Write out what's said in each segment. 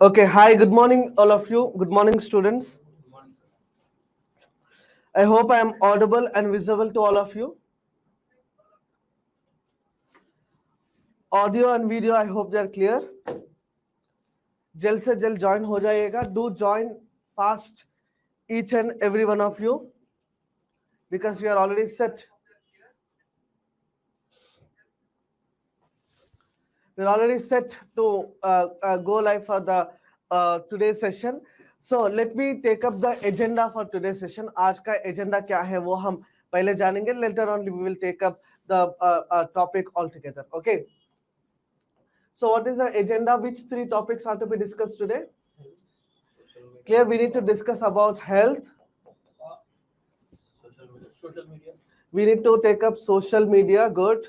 Okay, hi, good morning, all of you. Good morning, students. I hope I am audible and visible to all of you. Audio and video, I hope they are clear. जल्द से जल्द join हो जाइएगा. Do join fast, each and every one of you, because we are already set. We're already set to go live for the today's session. So let me take up the agenda for today's session. आज का agenda क्या है वो हम पहले जानेंगे. Later on we will take up the topic altogether. Okay. So what is the agenda? Which three topics are to be discussed today? Clear, we need to discuss about health. Social media. We need to take up social media. Good.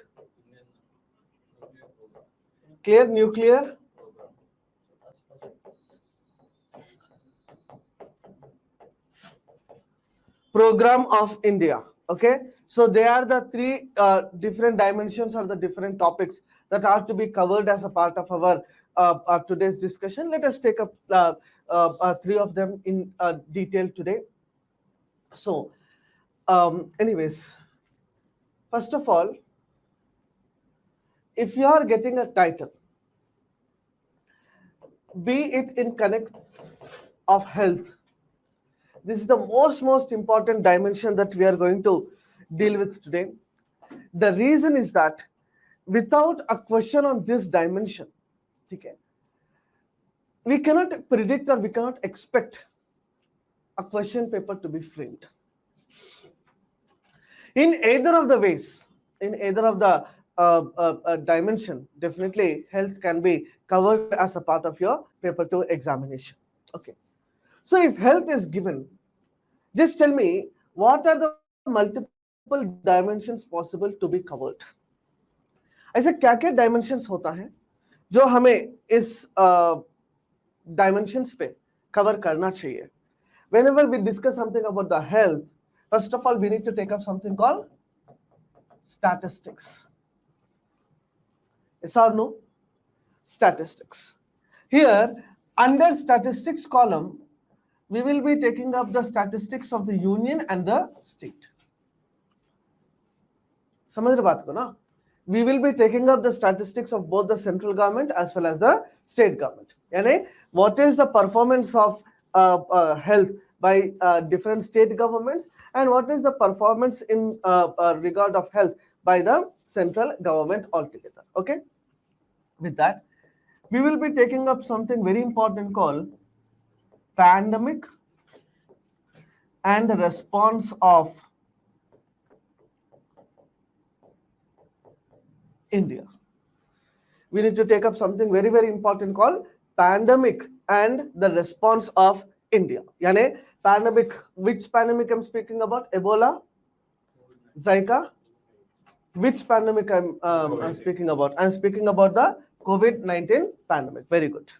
Clear, nuclear. Program of India. Okay. So they are the three different dimensions or the different topics that are to be covered as a part of our today's discussion. Let us take up three of them in detail today. So, anyways, first of all, if you are getting a title, be it in connect of health, this is the most important dimension that we are going to deal with today. The reason is that without a question on this dimension, okay, we cannot predict or we cannot expect a question paper to be framed. In either of the ways, in either of the dimension, definitely health can be covered as a part of your paper 2 examination. Okay. So if health is given, just tell me what are the multiple dimensions possible to be covered. ऐसे क्या क्या dimensions होता है जो हमें इस dimensions पे cover करना चाहिए. Whenever we discuss something about the health, first of all, we need to take up something called statistics. Yes or no? Statistics. Here, under statistics column, we will be taking up the statistics of the union and the state. समझ रहे बात को ना? We will be taking up the statistics of both the central government as well as the state government. यानी what is the performance of health by different state governments and what is the performance in regard of health by the central government altogether. Okay. With that, we will be taking up something very important called pandemic and the response of India. We need to take up something very important called pandemic and the response of India. Yani pandemic, which pandemic I'm speaking about? Ebola, Zika. Which pandemic I'm speaking about? I'm speaking about the COVID-19 pandemic. Very good.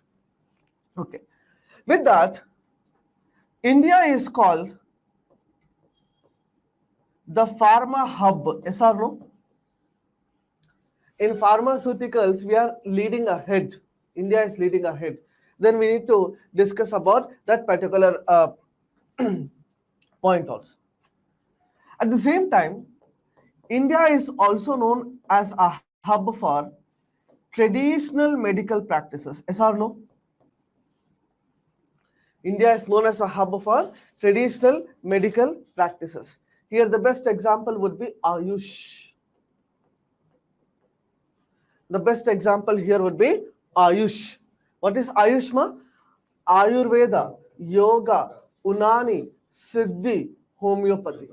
Okay. With that, India is called the pharma hub. Yes or no? In pharmaceuticals, we are leading ahead. India is leading ahead. Then we need to discuss about that particular point also. At the same time, India is also known as a hub for traditional medical practices. Yes or no? India is known as a hub for traditional medical practices. Here the best example would be Ayush. The best example here would be Ayush. What is Ayush, ma? Ayurveda, Yoga, Unani, Siddhi, Homeopathy.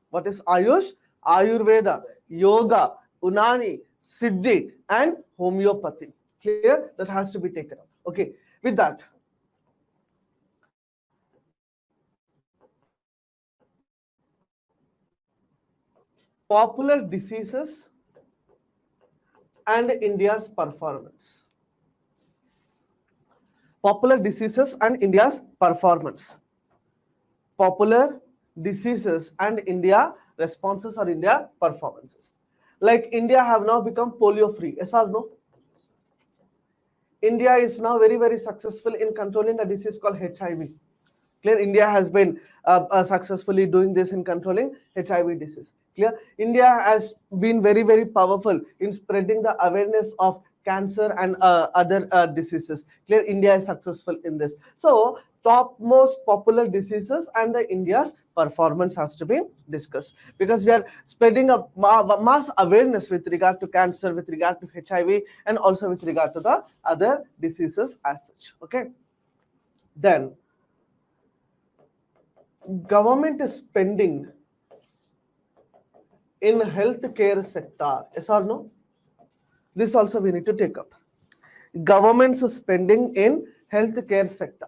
What is Ayush? Ayurveda, Yoga, Unani, Siddhi, and Homeopathy. Clear? That has to be taken up. Okay. With that, popular diseases and India's performance. Popular diseases and India's performance. Popular diseases and India responses or India performances. Like India have now become polio free. Yes or no? India is now very, very successful in controlling a disease called HIV. Clear, India has been successfully doing this in controlling HIV disease. Clear, India has been very, very powerful in spreading the awareness of cancer and other diseases. Clear, India is successful in this. So top most popular diseases and the India's performance has to be discussed, because we are spreading a mass awareness with regard to cancer, with regard to HIV, and also with regard to the other diseases as such. Okay, then government is spending in healthcare sector, yes or no? This also we need to take up. Government's spending in healthcare sector,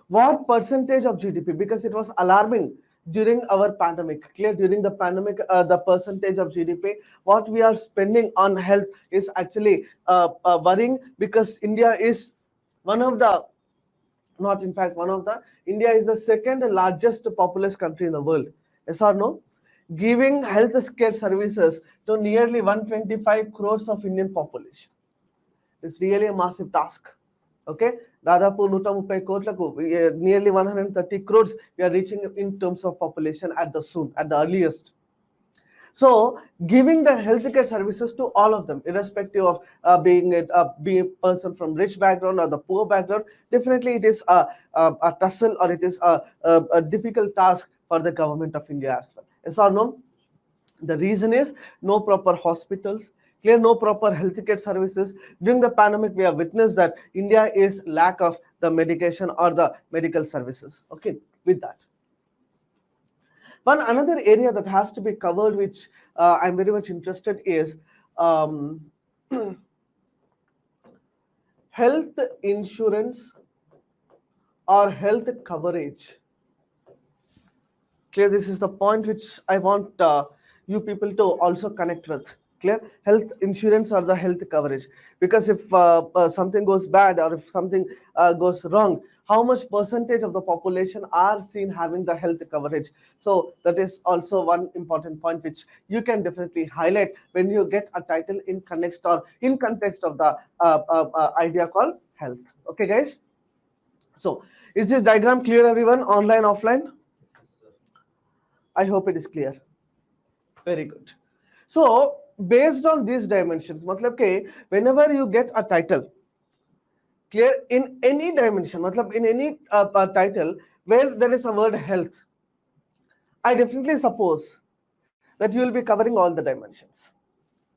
what percentage of GDP? Because it was alarming during our pandemic. Clear, during the pandemic, the percentage of GDP what we are spending on health is actually worrying, because India is one of the, not in fact one of the, India is the second largest populous country in the world, yes or no? Giving health care services to nearly 125 crores of Indian population is really a massive task. Okay, దాదాపు 130 కోట్లకు nearly 130 crores we are reaching in terms of population at the earliest. So giving the healthcare services to all of them, irrespective of being a person from rich background or the poor background, definitely it is a tussle, or it is a difficult task for the government of India as well. Yes or no? The reason is no proper hospitals, clear, no proper healthcare services. During the pandemic, we have witnessed that India is lack of the medication or the medical services. Okay, with that. One another area that has to be covered, which I'm very much interested, is health insurance or health coverage. Clear, this is the point which I want you people to also connect with. Clear, health insurance or the health coverage, because if something goes bad or if something goes wrong, how much percentage of the population are seen having the health coverage? So that is also one important point which you can definitely highlight when you get a title in context or in context of the idea called health. Okay guys, so is this diagram clear everyone, online, offline? I hope it is clear. Very good. So based on these dimensions, matlab ke whenever you get a title, clear, in any dimension, matlab in any title where there is a word health, I definitely suppose that you will be covering all the dimensions.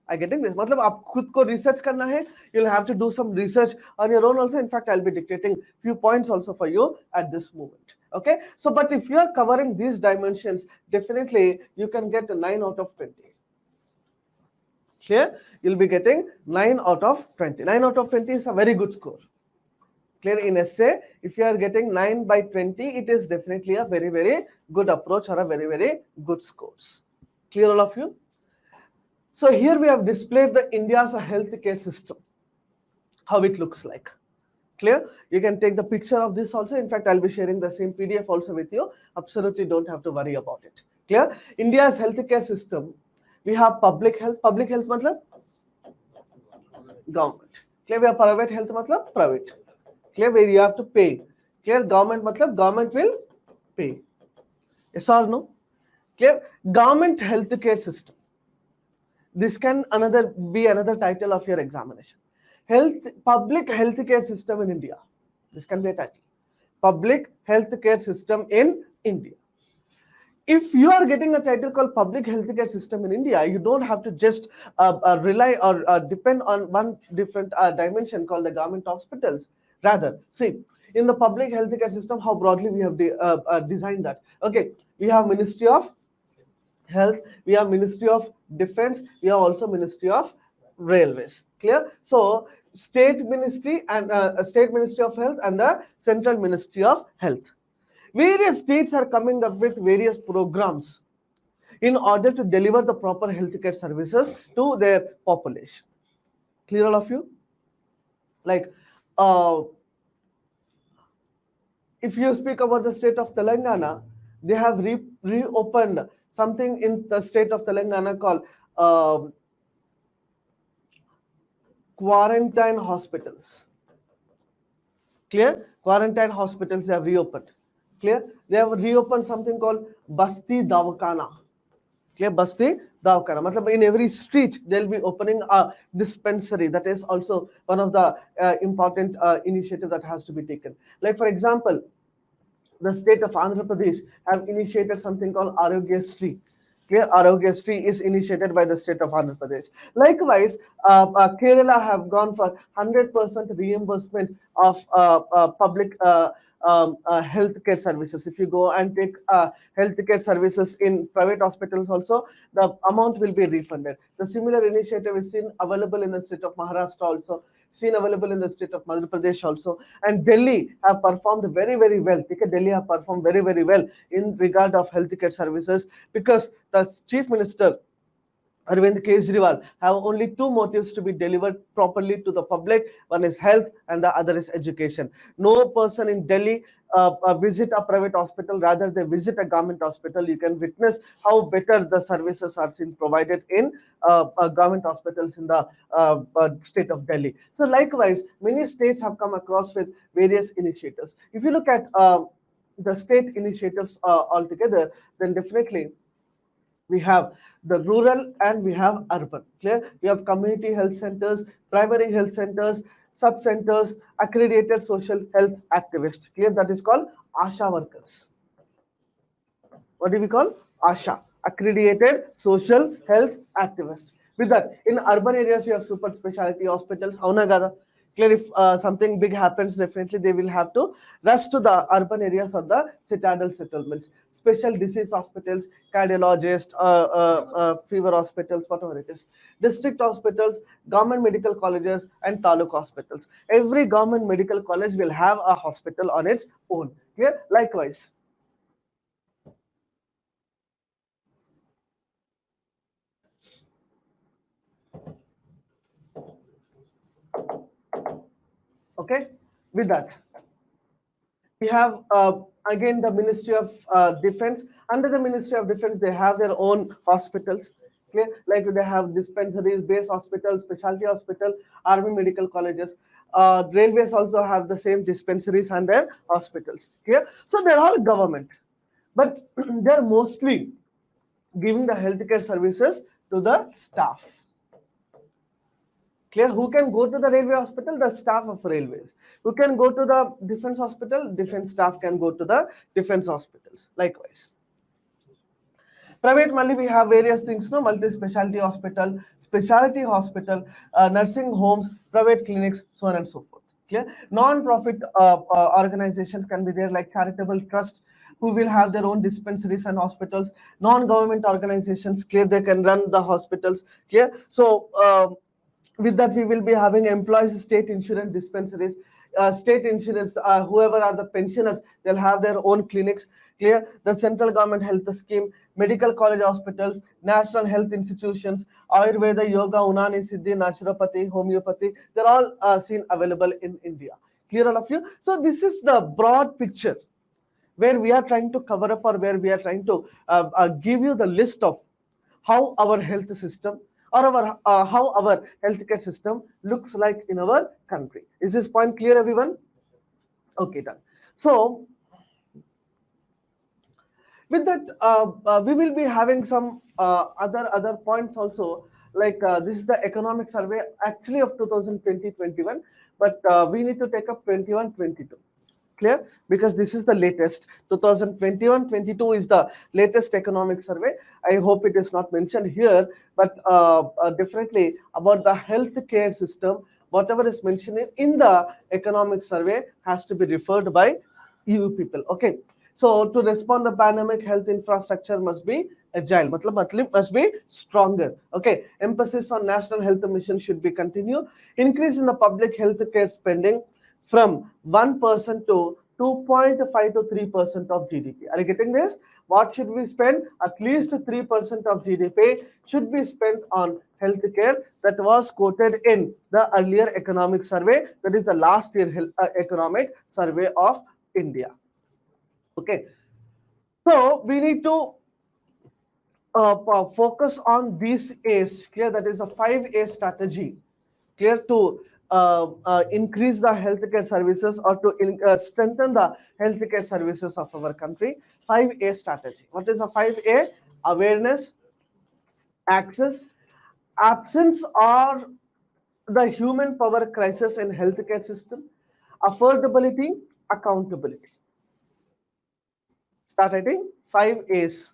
I getting this? मतलब आप खुद को research करना है, you'll have to do some research on your own also. In fact, I'll be dictating few points also for you at this moment. Okay, so but if you are covering these dimensions, definitely you can get a 9 out of 20. Clear? You'll be getting 9 out of 20. 9 out of 20 is a very good score. Clear? In essay, if you are getting 9 by 20, it is definitely a very, very good approach or a very, very good scores. Clear all of you? So here we have displayed the India's healthcare system, how it looks like. Clear? You can take the picture of this also. In fact, I'll be sharing the same PDF also with you. Absolutely don't have to worry about it. Clear? India's healthcare system, we have public health. Public health matlab government. Clear? We have private health matlab private. Clear? Where you have to pay. Clear? Government matlab government will pay. Yes or no? Clear? Government healthcare system. This can be another title of your examination. Public healthcare system in India. This can be a title. Public healthcare system in India. If you are getting a title called public healthcare system in India, you don't have to just rely or depend on one different dimension called the government hospitals. Rather, see, in the public healthcare system, how broadly we have designed that. Okay, we have Ministry of Health, we have Ministry of Defense, we have also Ministry of Railways. Clear? So State Ministry and State Ministry of Health and the Central Ministry of Health. Various states are coming up with various programs in order to deliver the proper healthcare services to their population. Clear all of you? Like if you speak about the state of Telangana, they have reopened something in the state of Telangana called quarantine hospitals. Clear? Quarantine hospitals they have reopened. Clear? They have reopened something called Basti Dawakana. Clear? Basti Dawakana. Matlab in every street they'll be opening a dispensary. That is also one of the important initiative that has to be taken. Like for example, the state of Andhra Pradesh have initiated something called Arogyasri. Clear? Arogyasri is initiated by the state of Andhra Pradesh. Likewise, Kerala have gone for 100% reimbursement of public healthcare services. If you go and take healthcare services in private hospitals also, the amount will be refunded. The similar initiative is seen available in the state of Maharashtra also, seen available in the state of Madhya Pradesh also, and Delhi have performed very, very well. Delhi have performed very, very well in regard of healthcare services, because the chief minister Arvind Kejriwal have only two motives to be delivered properly to the public. One is health and the other is education. No person in Delhi visit a private hospital, rather they visit a government hospital. You can witness how better the services are seen provided in government hospitals in the state of Delhi. So likewise, many states have come across with various initiatives. If you look at the state initiatives altogether, then definitely we have the rural and we have urban. Clear? We have community health centers, primary health centers, sub centers, accredited social health activists. Clear? That is called ASHA workers. What do we call? ASHA, accredited social health activist. With that, in urban areas we have super specialty hospitals. Clear? If something big happens, definitely they will have to rush to the urban areas or the citadel settlements. Special disease hospitals, cardiologists, fever hospitals, whatever it is. District hospitals, government medical colleges, and taluk hospitals. Every government medical college will have a hospital on its own. Clear? Likewise, okay. With that, we have again the Ministry of Defense. Under the Ministry of Defense, they have their own hospitals. Okay, like they have dispensaries, base hospitals, specialty hospital, army medical colleges. Railways also have the same dispensaries and their hospitals. Okay, so they're all government, but they're mostly giving the healthcare services to the staff. Clear? Who can go to the railway hospital? The staff of railways. Who can go to the defense hospital? Defense staff can go to the defense hospitals. Likewise. Private money, we have various things, no, multi-specialty hospital, specialty hospital, nursing homes, private clinics, so on and so forth. Clear? Non-profit organizations can be there, like charitable trust, who will have their own dispensaries and hospitals. Non-government organizations, clear, they can run the hospitals. Clear? So with that, we will be having employees state insurance dispensaries, state insurance, whoever are the pensioners, they'll have their own clinics. Clear? The central government health scheme, medical college hospitals, national health institutions, Ayurveda, yoga, Unani, Siddhi, naturopathy, homeopathy, they're all seen available in India. Clear, all of you? So this is the broad picture where we are trying to cover up, or where we are trying to give you the list of how our health system, or how our healthcare system looks like in our country. Is this point clear, everyone? Okay, done. So with that, we will be having some other points also, like this is the economic survey actually of 2020-21, but we need to take up 21-22. Clear? Because this is the latest. 2021-22 is the latest economic survey. I hope it is not mentioned here, but definitely about the healthcare system, whatever is mentioned in the economic survey has to be referred by you people. Okay. So to respond the pandemic, health infrastructure must be agile, must be stronger. Okay. Emphasis on national health mission should be continued. Increase in the public health care spending from 1% to 2.5 to 3% of GDP. Are you getting this? What should we spend? At least 3% of GDP should be spent on healthcare. That was quoted in the earlier economic survey. That is the last year economic survey of India. Okay. So we need to focus on these A's. Clear? That is the 5A strategy. Clear? To increase the healthcare services or to strengthen the healthcare services of our country. 5A strategy. What is a 5A? Awareness, access, absence or the human power crisis in healthcare system, affordability, accountability. Start writing 5A's.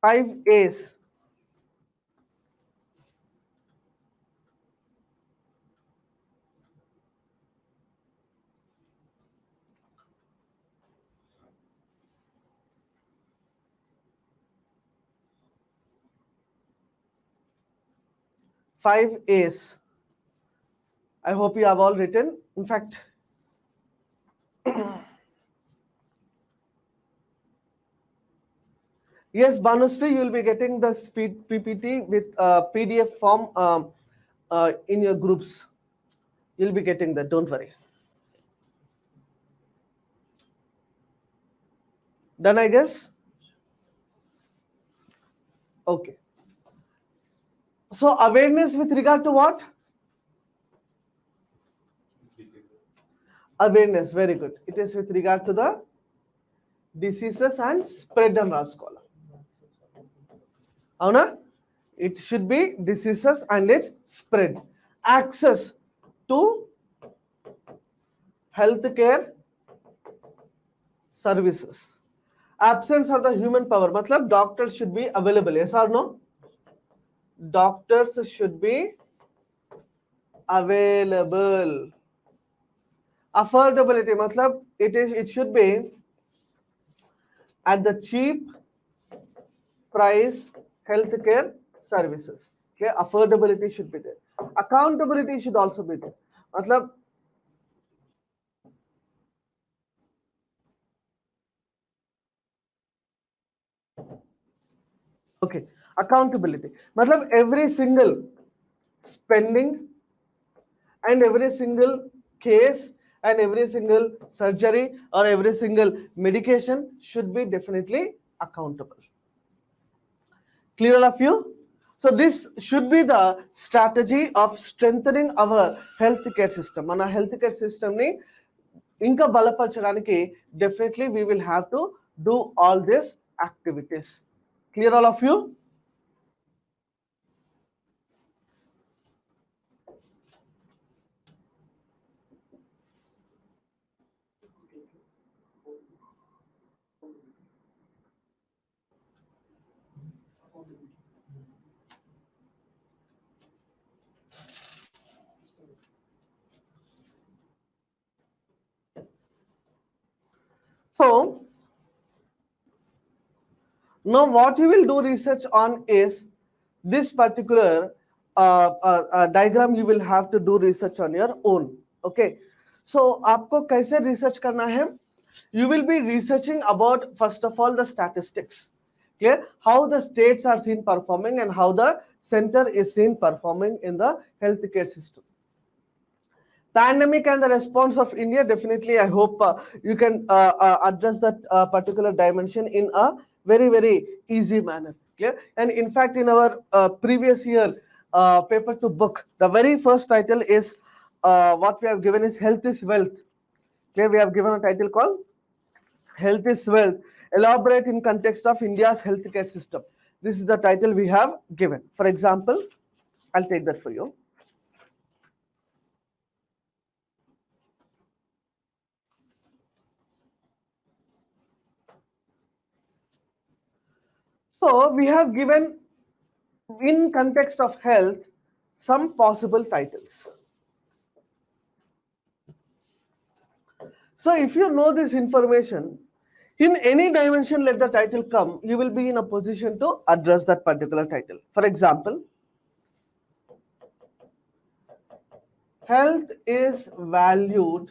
5A's. Five A's. I hope you have all written. In fact, yes, Banusri, you will be getting the speed PPT with PDF form in your groups. You'll be getting that. Don't worry. Done, I guess. Okay. So awareness with regard to what? Awareness. Very good. It is with regard to the diseases and spread and రాసుకోవాలి. అవునా? It should be diseases and its spread. Access to healthcare services. Absence of the human power. मतलब doctors should be available. Yes or no? Doctors should be available. Affordability. मतलब it should be at the cheap price healthcare services. Okay, affordability should be there. Accountability should also be there. मतलब okay, accountability. मतलब every single spending and every single case and every single surgery or every single medication should be definitely accountable. Clear all of you? So this should be the strategy of strengthening our healthcare system. Mana healthcare system ni inka balaparachadaniki definitely we will have to do all these activities. Clear all of you? So now what you will do research on is this particular diagram you will have to do research on your own. Okay. So आपको कैसे research करना है? You will be researching about first of all the statistics. Clear? How the states are seen performing and how the center is seen performing in the healthcare system. Pandemic and the response of India, definitely I hope you can address that particular dimension in a very easy manner. Clear? And in fact, in our previous year paper to book, the very first title is what we have given is Health is Wealth. Clear? We have given a title called Health is Wealth. Elaborate in context of India's healthcare system. This is the title we have given. For example, I'll take that for you. So we have given in context of health some possible titles. So if you know this information, in any dimension let the title come, you will be in a position to address that particular title. For example, health is valued,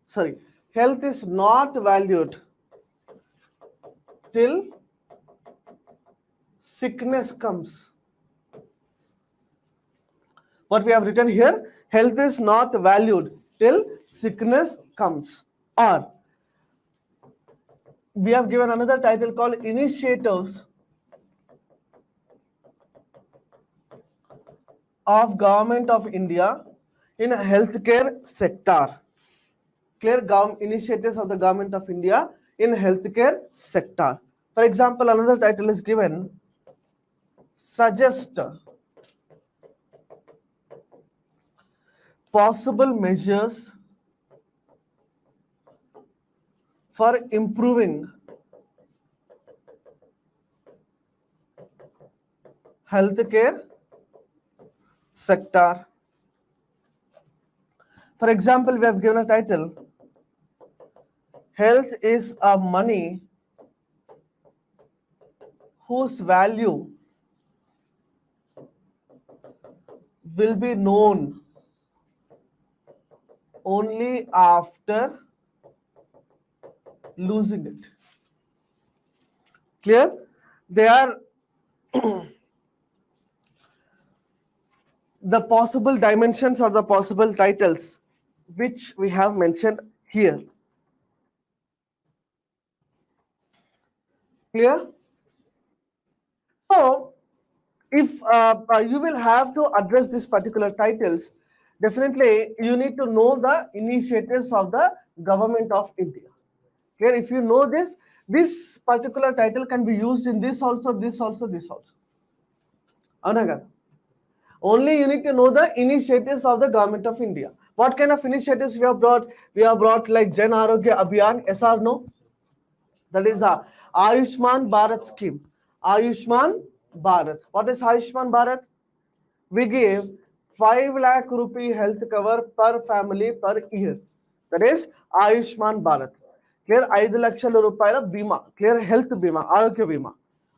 sorry, health is not valued till sickness comes. What we have written here, health is not valued till sickness comes. Or we have given another title called initiatives of Government of India in healthcare sector. Clear initiatives of the Government of India in healthcare sector. For example, another title is given, suggest possible measures for improving healthcare sector. For example, we have given a title, health is a money whose value will be known only after losing it. Clear? They are the possible dimensions or the possible titles which we have mentioned here. Clear? So, if you will have to address these particular titles, definitely you need to know the initiatives of the Government of India. Clear? If you know this particular title can be used in this also, this also, this also. Anaga. Only you need to know the initiatives of the Government of India. What kind of initiatives we have brought? We have brought like Jan Arogya Abhiyan, yes or no? That is the Ayushman Bharat scheme. Ayushman Bharat. What is Ayushman Bharat? We give 5 lakh rupee health cover per family per year. That is Ayushman Bharat. Clear? 5 lakhshala rupayala bima. Clear? Health bima, Arogya bima.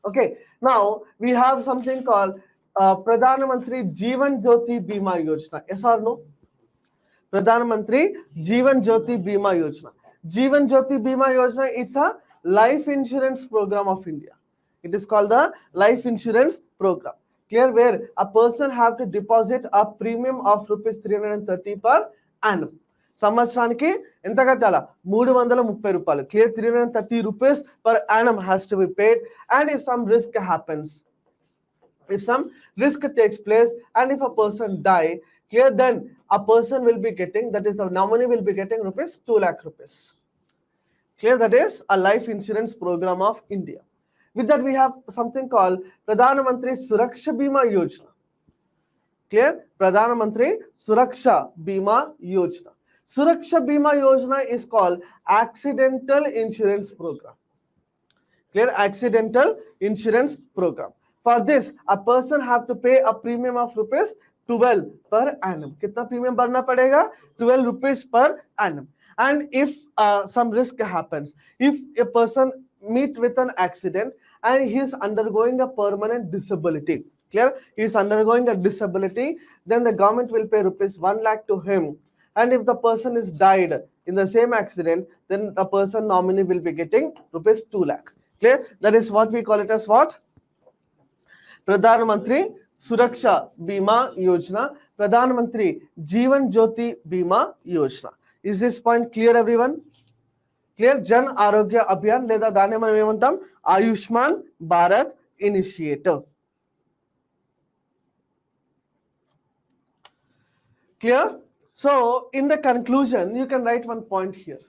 Okay. Now we have something called Pradhana Mantri Jeevan Jyoti Bima Yojana. Yes or no? Pradhana Mantri Jeevan Jyoti Bima Yojana. Jeevan Jyoti Bima Yojana, it's a life insurance program of India. It is called the life insurance program. Clear? Where a person have to deposit a premium of rupees 330 per annum. సంవత్సరానికి ఎంత కట్టాలా 330 రూపాయలు. Clear? 330 rupees per annum has to be paid. And if some risk happens, if some risk takes place and if a person die, clear, then a person will be getting, that is the nominee will be getting rupees 2 lakh rupees. Clear? That is a life insurance program of India. With that we have something called Pradhana Mantri Suraksha Bima Yojana. Clear? Pradhana Mantri Suraksha Bima Yojana. Suraksha Bima Yojana is called accidental insurance program. Clear? Accidental insurance program. For this, a person have to pay a premium of rupees 12 per annum. Kitna premium bharna padega? 12 rupees per annum. And if some risk happens, if a person meet with an accident and he is undergoing a permanent disability, clear? He is undergoing a disability, then the government will pay rupees 1 lakh to him. And if the person is died in the same accident, then the person nominee will be getting rupees 2 lakh. Clear? That is what we call it as what? Pradhana Mantri Suraksha Bima Yojana, Pradhana Mantri Jeevan Jyoti Bima Yojana. Is this point clear, everyone? Clear? Jan Arogya Abhiyan లేదా దాన్ని మనం ఏమంటాం? Ayushman Bharat Initiative. Clear? So in the conclusion, you can write one point here.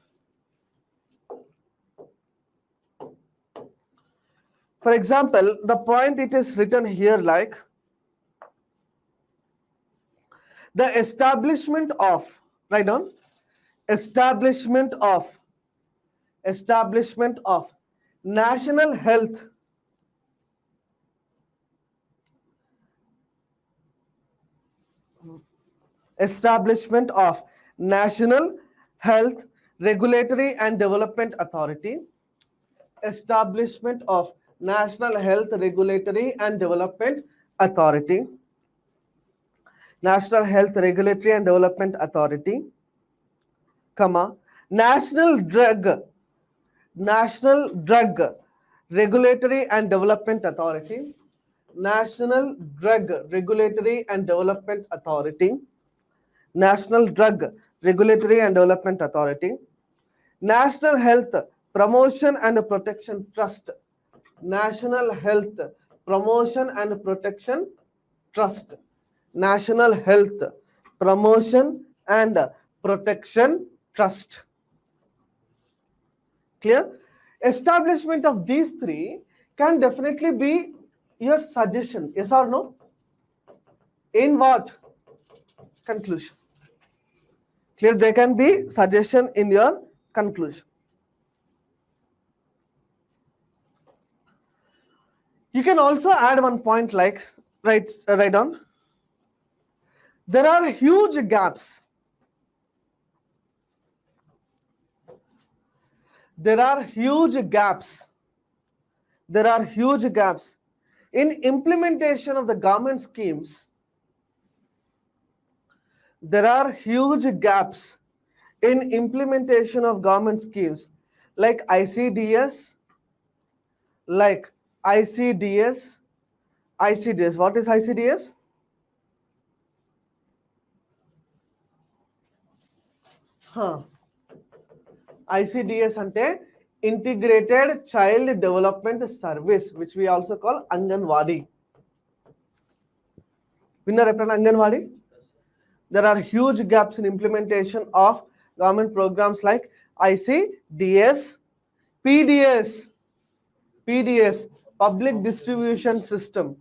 For example, the point it is written here like the establishment of, write down, establishment of national health establishment of National Health Regulatory and Development Authority, establishment of National Health Regulatory and Development Authority, National Health Regulatory and Development Authority, comma, National Drug Regulatory and Development Authority, National Drug Regulatory and Development Authority, National Drug Regulatory and Development Authority, National Health Promotion and Protection Trust, National Health Promotion and Protection Trust, National Health Promotion and Protection Trust. Clear? Establishment of these three can definitely be your suggestion. Yes or no? In what? Conclusion. Clear? They can be suggestion in your conclusion. You can also add one point like, write down. There are huge gaps. There are huge gaps. There are huge gaps in implementation of the government schemes. There are huge gaps in implementation of government schemes like ICDS, like ICDS. ICDS. What is ICDS? ICDS ante Integrated Child Development Service, which we also call Anganwadi. Winner ఎప్పుడైనా Anganwadi? There are huge gaps in implementation of government programs like ICDS, PDS, Public Distribution System.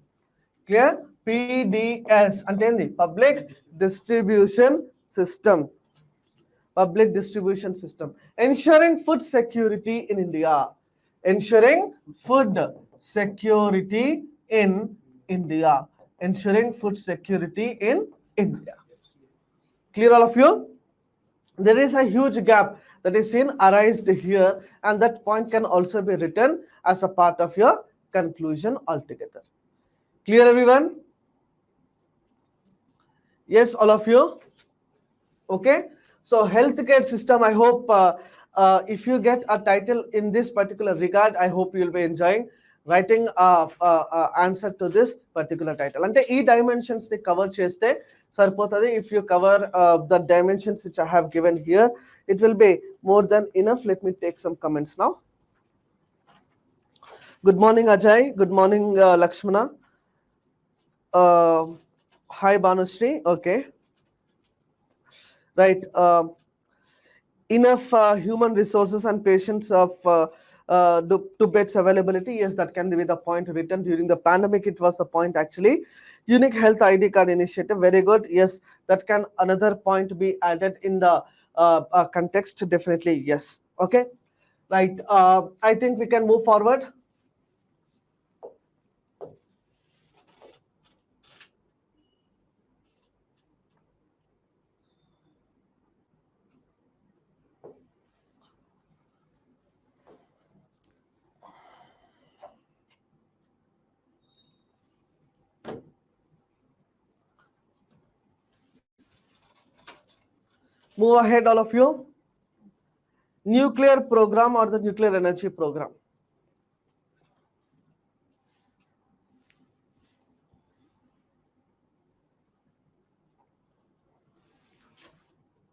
Clear? PDS అంటే ఏంది? Public Distribution System. Public distribution system. Ensuring food security in India. Ensuring food security in India. Ensuring food security in India. Clear all of you? There is a huge gap that is seen arised here, and that point can also be written as a part of your conclusion altogether. Clear everyone? Yes, all of you? Okay. So healthcare system, I hope if you get a title in this particular regard, I hope you will be enjoying writing answer to this particular title. Ante ee dimensions ni cover cheste saripotadi. If you cover the dimensions which I have given here, it will be more than enough. Let me take some comments now. Good morning Ajay, good morning Lakshmana. Hi Banushree. Okay. Right. Enough human resources and patients of to beds availability. Yes, that can be the point written during the pandemic. It was the point actually. Unique health ID card initiative. Very good. Yes, that can another point be added in the context. Definitely yes. Okay. Right. I think we can move forward. Move ahead, all of you. Nuclear program or the nuclear energy program.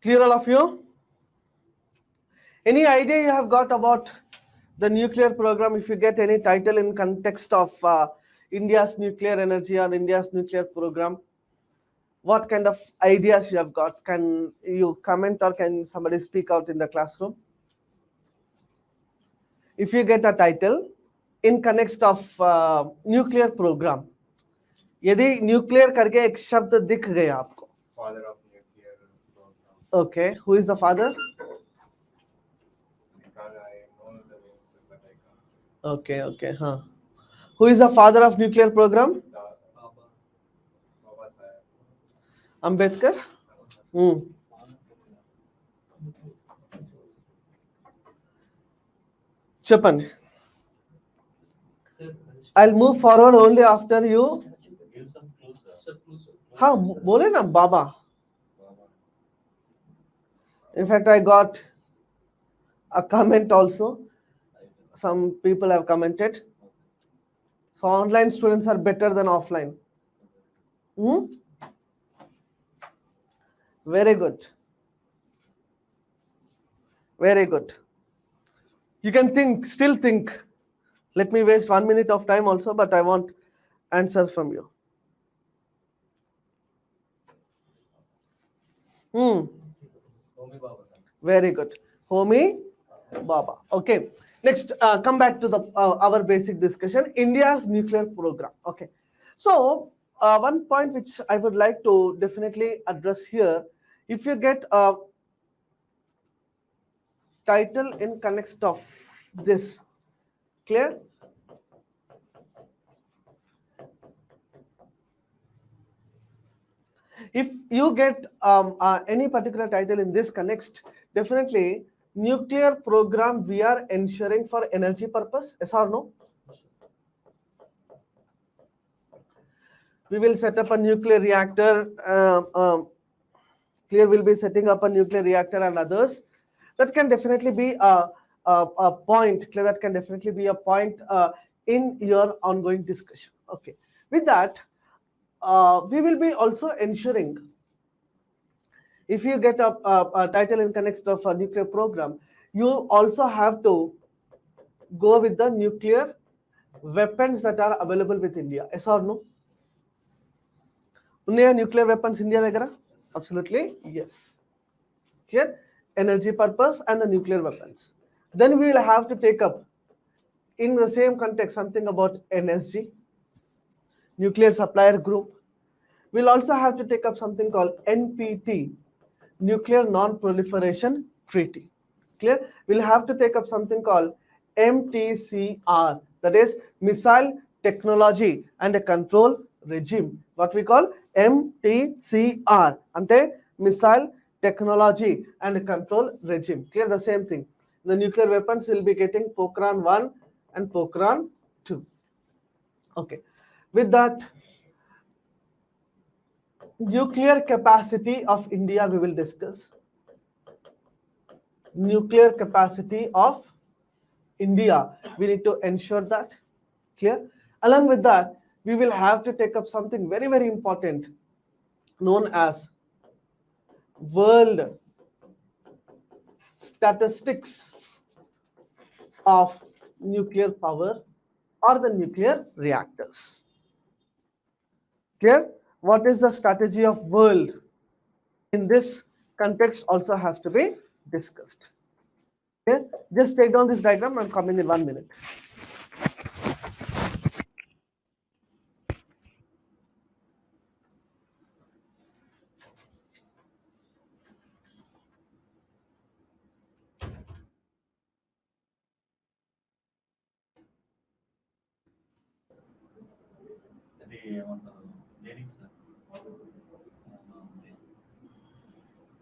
Clear all of you? Any idea you have got about the nuclear program? If you get any title in context of India's nuclear energy or India's nuclear program, what kind of ideas you have got? Can you comment or can somebody speak out in the classroom? If you get a title in context of nuclear program, यदि nuclear करके एक शब्द दिख गया आपको, father of nuclear program. Okay, who is the father? Because I know the names, but I can't. Okay, huh. Who is the father of nuclear program? Baba Saheb. Ambedkar. చెప్పండి. I'll move forward only after you. हाँ बोले ना बाबा. In fact, I got a comment also. Some people have commented. So online students are better than offline. Very good. Very good. You can think, still think. Let me waste 1 minute of time also, but I want answers from you. Hmm. Homi Baba, sir. Very good. Homi Baba. Okay. Next, come back to the our basic discussion. India's nuclear program. Okay. So one point which I would like to definitely address here, if you get a title in context of this, clear? If you get any particular title in this context, definitely nuclear program we are ensuring for energy purpose, yes or no? We will set up a nuclear reactor, clear, will be setting up a nuclear reactor and others. That can definitely be a point, clear, that can definitely be a point in your ongoing discussion. Okay. With that, we will be also ensuring, if you get a title in context of a nuclear program, you also have to go with the nuclear weapons that are available with India. Yes or no? Unnaya nuclear weapons India దగ్గర? Absolutely, yes. Clear? Energy purpose and the nuclear weapons. Then we will have to take up in the same context something about NSG, nuclear supplier group. We'll also have to take up something called NPT, nuclear non-proliferation treaty. Clear? We'll have to take up something called MTCR, that is missile technology and a control regime. What we call MTCR, ante missile technology and control regime. Clear? The same thing. The nuclear weapons will be getting Pokhran 1 and Pokhran 2. Okay. With that, nuclear capacity of India we will discuss. Nuclear capacity of India, we need to ensure that. Clear? Along with that, we will have to take up something very, very important known as world statistics of nuclear power or the nuclear reactors. Clear? What is the strategy of world in this context also has to be discussed. Okay? Just take down this diagram. I'm coming in 1 minute. అది ఏమంటారు దేనికి sir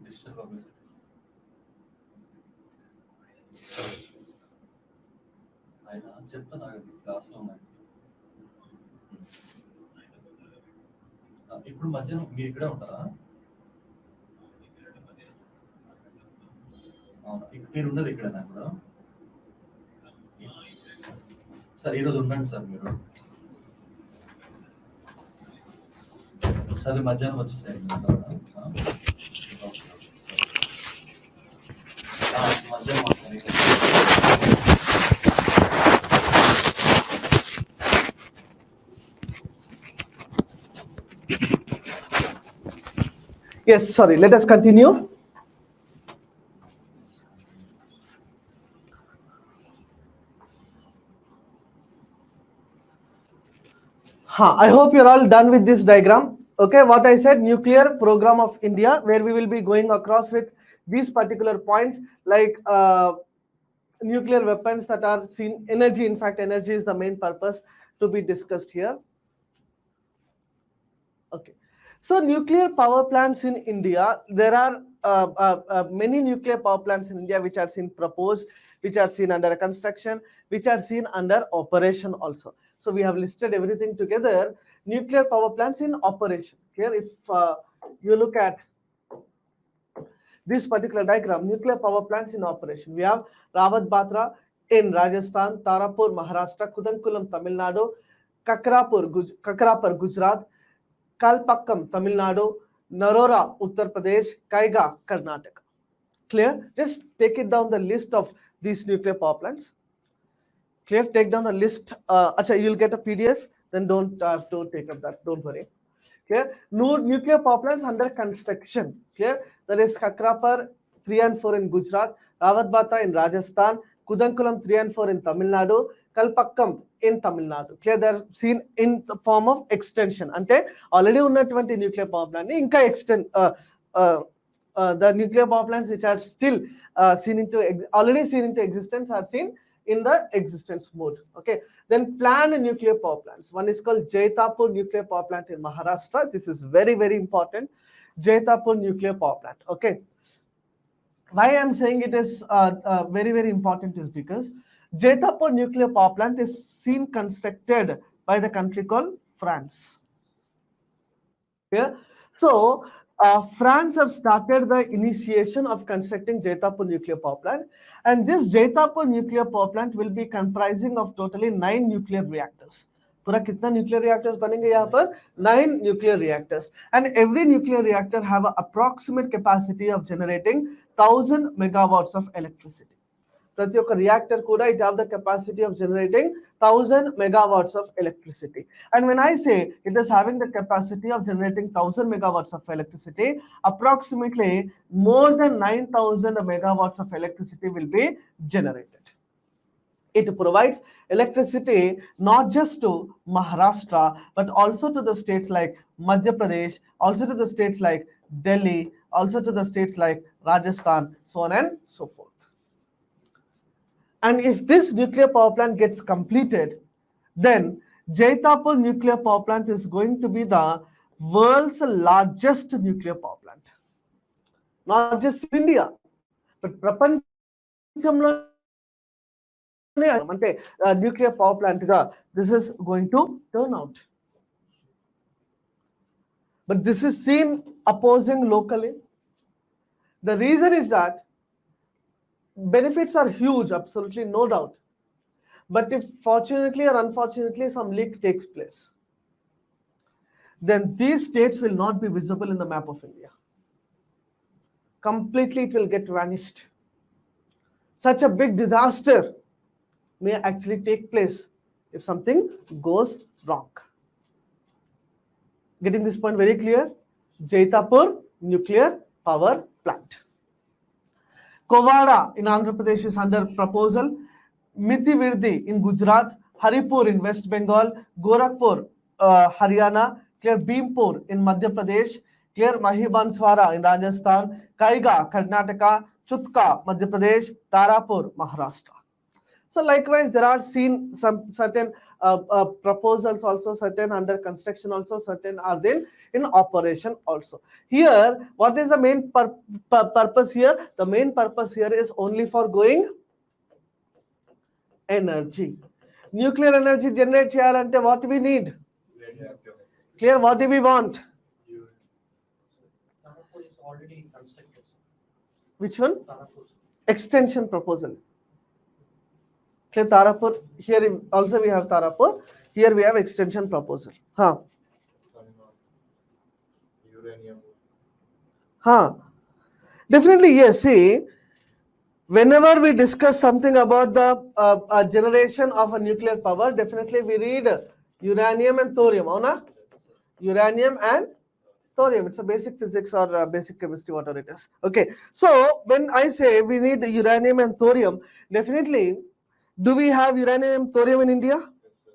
digital publicity ఆయన చెప్తాను క్లాస్లో ఉన్నాయి ఇప్పుడు మధ్యాహ్నం మీరు ఇక్కడే ఉంటారా అవునా మీరు ఉండదు ఇక్కడేనా ఇప్పుడు సార్ ఈరోజు ఉండండి సార్ మీరు సరే మధ్యాహ్నం వచ్చేసారు మధ్యాహ్నం Yes, sorry, let us continue. I hope you're all done with this diagram. Okay, what I said, nuclear program of India, where we will be going across with these particular points like nuclear weapons that are seen, energy, in fact, energy is the main purpose to be discussed here. Okay. So nuclear power plants in India, there are many nuclear power plants in India which are seen proposed, which are seen under construction, which are seen under operation also. So we have listed everything together. Nuclear power plants in operation. Here, if you look at this particular diagram, nuclear power plants in operation. We have Rawat Batra in Rajasthan, Tarapur, Maharashtra, Kudankulam, Tamil Nadu, Kakrapur, Gujarat, Kalpakkam, Tamil Nadu, Narora, Uttar Pradesh, Kaiga, Karnataka. Clear? Just take it down the list of these nuclear power plants. Clear? Take down the list. You'll get a PDF, then don't have to take up that. Don't worry. Clear? Nuclear power plants under construction. Clear? That is Kakrapar 3 and 4 in Gujarat, Rawatbata in Rajasthan, Kudankulam 3 and 4 in Tamil Nadu, Kalpakkam in Tamil Nadu. Clear? They are seen in the form of extension. Ante already ఉన్నటువంటి nuclear power plant ni ఇంకా extend the nuclear power plants which are still already seen into existence are seen in the existence mode. Okay. Then planned nuclear power plants. One is called Jaitapur nuclear power plant in Maharashtra. This is very, very important. Jaitapur nuclear power plant. Okay. Why I am saying it is very, very important is because Jaitapur nuclear power plant is seen constructed by the country called France. Yeah. So France have started the initiation of constructing Jaitapur nuclear power plant, and this Jaitapur nuclear power plant will be comprising of totally 9 nuclear reactors. पूरा कितना nuclear reactors बनेंगे यहाँ पर? 9 nuclear reactors, and every nuclear reactor have an approximate capacity of generating 1000 megawatts of electricity. ప్రతి ఒక్క reactor కూడా it have the capacity of generating 1000 megawatts of electricity. And when I say it is having the capacity of generating 1000 megawatts of electricity, approximately more than 9000 megawatts of electricity will be generated. It provides electricity not just to Maharashtra but also to the states like Madhya Pradesh, also to the states like Delhi, also to the states like Rajasthan, so on and so forth. And if this nuclear power plant gets completed, then Jaitapur nuclear power plant is going to be the world's largest nuclear power plant. Not just India, but ప్రపంచంలో అంటే nuclear power plant గా this is going to turn out. But this is seen opposing locally. The reason is that benefits are huge, absolutely no doubt. But if fortunately or unfortunately some leak takes place, then these states will not be visible in the map of India. Completely it will get vanished. Such a big disaster may actually take place if something goes wrong. Getting this point very clear? Jaitapur nuclear power plant. Quora in Andhra Pradesh is under proposal. Mitivirdi in Gujarat, Haripur in West Bengal, Gorakhpur, Haryana, clear Bhimpur in Madhya Pradesh, clear Mahibanswara in Rajasthan, Kaiga, Karnataka, Chutka, Madhya Pradesh, Tarapur, Maharashtra. So likewise, there are seen some certain proposals also, certain under construction also, certain are then in operation also. Here, what is the main purpose here? The main purpose here is only for going energy. Nuclear energy generate cheyalante what we need? Clear, what do we want? Tarapur is already constructed. Which one? Tarapur. Extension proposal. Clear, Tarapur. Here also we have Tarapur. Here we have extension proposal. Uranium. Definitely yes. See, whenever we discuss something about the generation of a nuclear power, definitely we read uranium and thorium. Avuna? Uranium and thorium. It's a basic physics or basic chemistry, whatever it is. Okay. So when I say we need uranium and thorium, definitely, do we have uranium and thorium in India? Yes, sir.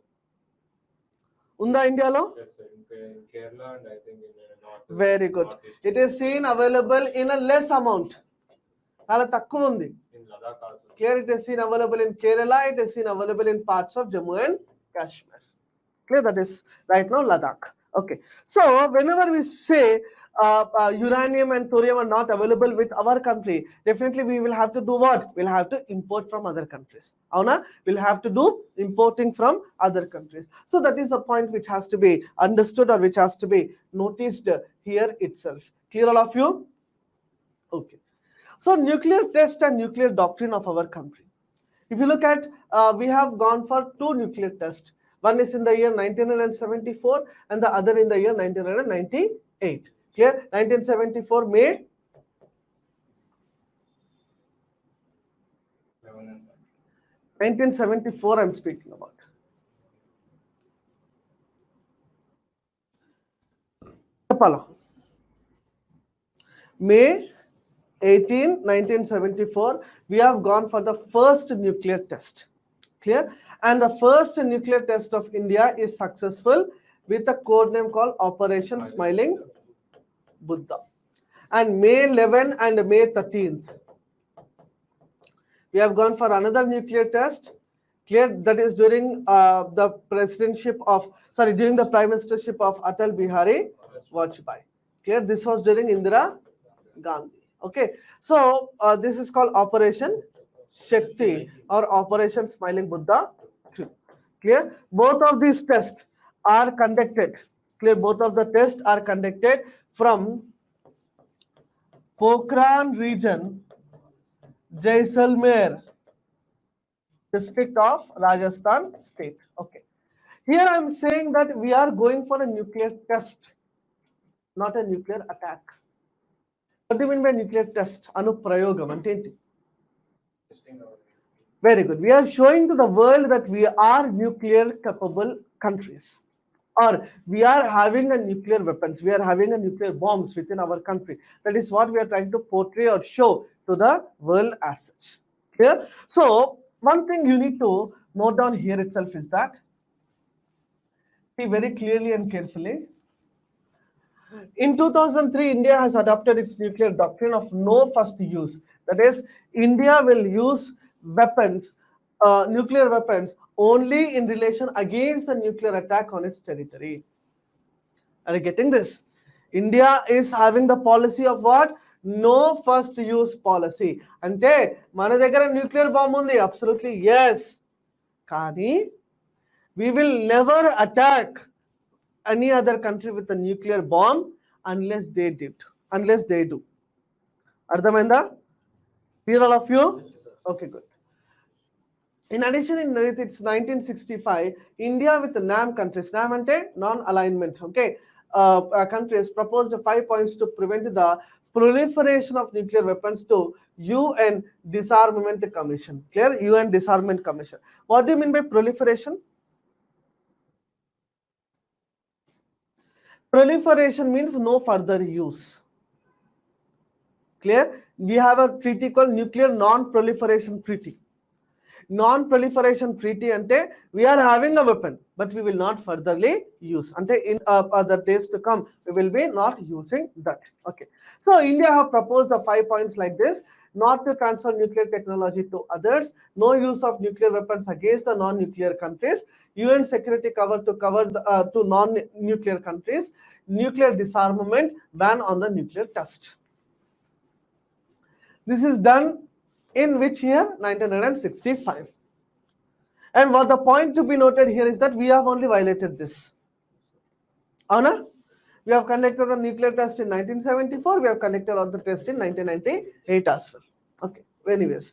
Unda India lo? Yes, sir. In Kerala and I think in North. Very good. Northeast. It is seen available in a less amount. చాలా తక్కువ ఉంది. In Ladakh also. Clear, it is seen available in Kerala, it is seen available in parts of Jammu and Kashmir. Clear, that is right now Ladakh. Okay. So whenever we say uranium and thorium are not available with our country, definitely we will have to do what? We'll have to import from other countries. Avuna? We'll have to do importing from other countries. So that is the point which has to be understood or which has to be noticed here itself. Clear all of you? Okay. So nuclear test and nuclear doctrine of our country. If you look at, we have gone for 2 nuclear tests. One is in the year 1974 and the other in the year 1998. Clear? 1974 May. 1974 I'm speaking about. చెప్పాలా May 18, 1974, we have gone for the first nuclear test. Clear? And the first nuclear test of India is successful with a code name called Operation Smiling Buddha. And May 11 and May 13th, we have gone for another nuclear test. Clear? That is during the during the prime ministership of Atal Bihari Vajpayee. Clear? This was during Indira Gandhi. Okay, so this is called Operation Shakti or Operation Smiling Buddha 2. Clear? Both of these tests are conducted. Clear? Both of the tests are conducted from Pokhran region, Jaisalmer district of Rajasthan state. Okay. Here I am saying that we are going for a nuclear test, not a nuclear attack. What do you mean by nuclear test? Anuprayogam ante enti? Very good. We are showing to the world that we are nuclear capable countries, or we are having a nuclear weapons, we are having a nuclear bombs within our country. That is what we are trying to portray or show to the world as such. Clear? So one thing you need to note down here itself is that, see very clearly and carefully, in 2003, India has adopted its nuclear doctrine of no first use. That is, India will use weapons, nuclear weapons, only in relation against a nuclear attack on its territory. Are you getting this? India is having the policy of what? No first use policy. Ante, mana daggara nuclear bomb undi? Absolutely yes. Kani, we will never attack any other country with a nuclear bomb unless they do. Ardhamainda? Clear all of you? Okay, good. In addition, in its 1965, India with the NAM countries, NAM ante non-alignment, okay, countries proposed 5 points to prevent the proliferation of nuclear weapons to UN Disarmament Commission. Clear? UN Disarmament Commission. What do you mean by proliferation? Proliferation means no further use. Clear? We have a treaty called Nuclear Non-Proliferation Treaty. Non-proliferation treaty ante we are having a weapon, but we will not furtherly use. Ante in other days to come, we will be not using that. Okay. So India have proposed the 5 points like this: not to transfer nuclear technology to others, no use of nuclear weapons against the non-nuclear countries, UN security cover to non-nuclear countries, nuclear disarmament, ban on the nuclear test. This is done in which year? 1965. And what the point to be noted here is that we have only violated this. Anna? We have conducted the nuclear test in 1974. We have conducted all the test in 1998 as well. Okay. Anyways,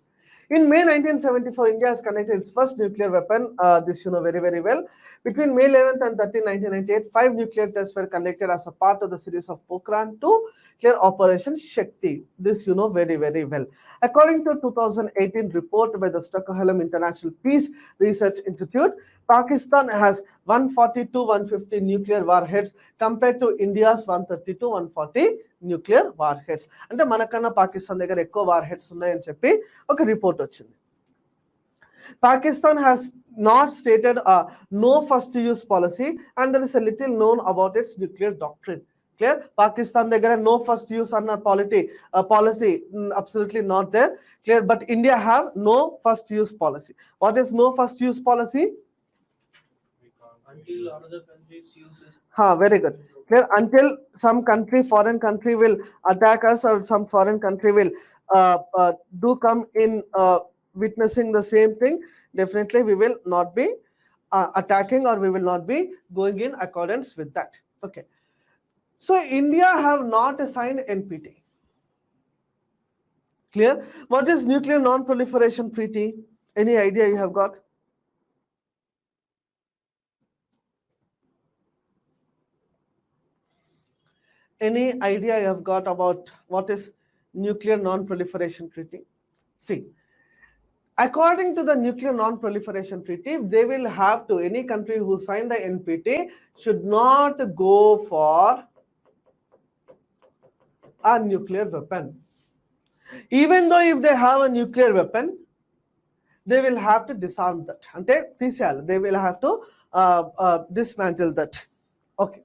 in May 1974, India has conducted its first nuclear weapon. This you know very, very well. Between May 11th and 13th, 1998, 5 nuclear tests were conducted as a part of the series of Pokhran 2 clear Operation Shakti. This you know very, very well. According to a 2018 report by the Stockholm International Peace Research Institute, Pakistan has 140-150 nuclear warheads compared to India's 130-140 nuclear warheads. అంటే మనకన్నా పాకిస్తాన్ దగ్గర ఎక్కువ వార్హెడ్స్ ఉన్నాయని చెప్పి ఒక report వచ్చింది. Pakistan has not stated a no first use policy, and there is a little known about its nuclear doctrine. Clear? Pakistan దగ్గర no first use అన్న policy absolutely not there. Clear? But India have no first use policy. What is no first use policy? Until another country uses. Very good. Clear? Until some country, foreign country will attack us, or some foreign country will do come in witnessing the same thing, definitely we will not be attacking, or we will not be going in accordance with that. Okay. So India have not signed NPT. Clear? What is Nuclear Non-Proliferation Treaty? Any idea you have got? Any idea you have got about what is Nuclear Non-Proliferation Treaty? See, according to the Nuclear Non-Proliferation Treaty, they will have to, any country who signed the NPT should not go for a nuclear weapon. Even though if they have a nuclear weapon, they will have to disarm that. They will have to dismantle that. Okay.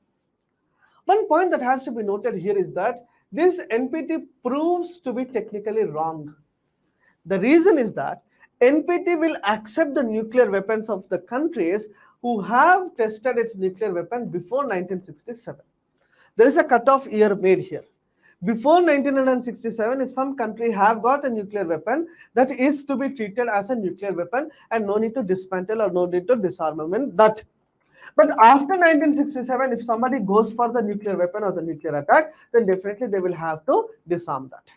One point that has to be noted here is that this NPT proves to be technically wrong. The reason is that NPT will accept the nuclear weapons of the countries who have tested its nuclear weapon before 1967. There is a cutoff year made here. Before 1967, if some country have got a nuclear weapon, that is to be treated as a nuclear weapon and no need to dismantle or no need to disarmament that. But after 1967, if somebody goes for the nuclear weapon or the nuclear attack, then definitely they will have to disarm that.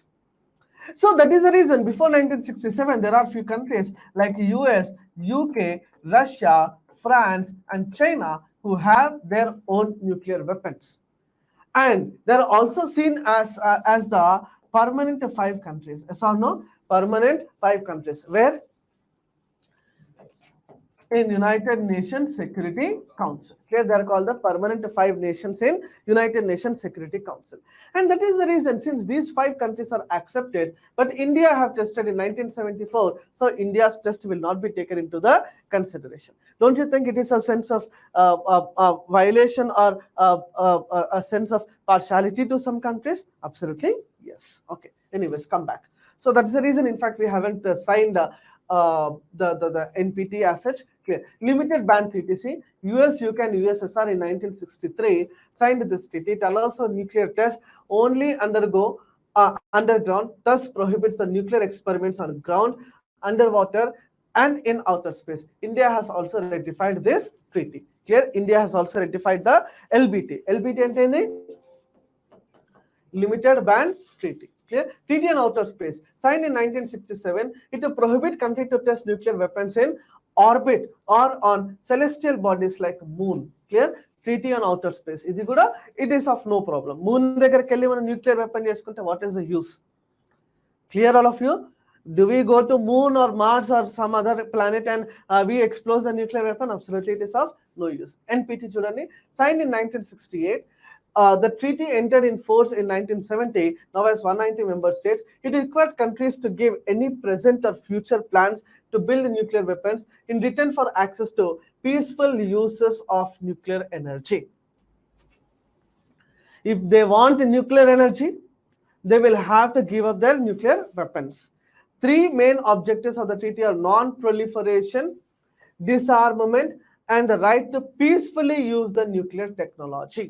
So that is the reason before 1967, there are few countries like US, UK, Russia, France, and China who have their own nuclear weapons. And they're also seen as the permanent 5 countries. Yes or no? Permanent 5 countries. Where? In United Nations Security Council. Here they are called the permanent 5 nations in United Nations Security Council. And that is the reason, since these 5 countries are accepted, but India have tested in 1974, so India's test will not be taken into the consideration. Don't you think it is a sense of violation or a sense of partiality to some countries? Absolutely, yes. Okay, anyways, come back. So that's the reason, in fact, we haven't signed the NPT as such. Clear. Limited ban treaty. See, US, UK, and USSR in 1963 signed this treaty. It allows a nuclear test only underground, thus prohibits the nuclear experiments on ground, underwater, and in outer space. India has also ratified this treaty. Clear. India has also ratified the LBT. LBT ante Limited Ban Treaty. Clear? Treaty on Outer Space, signed in 1967, it will prohibit country to test nuclear weapons in orbit or on celestial bodies like moon. Clear? Treaty on Outer Space. It is of no problem. Moon దగ్గరికి వెళ్ళి మనం nuclear weapon చేసుకుంటే what is the use? Clear, all of you? Do we go to moon or Mars or some other planet and we explode the nuclear weapon? Absolutely, it is of no use. NPT చూడండి, signed in 1968. The treaty entered in force in 1970, now has 190 member states. It requires countries to give any present or future plans to build nuclear weapons in return for access to peaceful uses of nuclear energy. If they want nuclear energy, they will have to give up their nuclear weapons. 3 main objectives of the treaty are non-proliferation, disarmament, and the right to peacefully use the nuclear technology.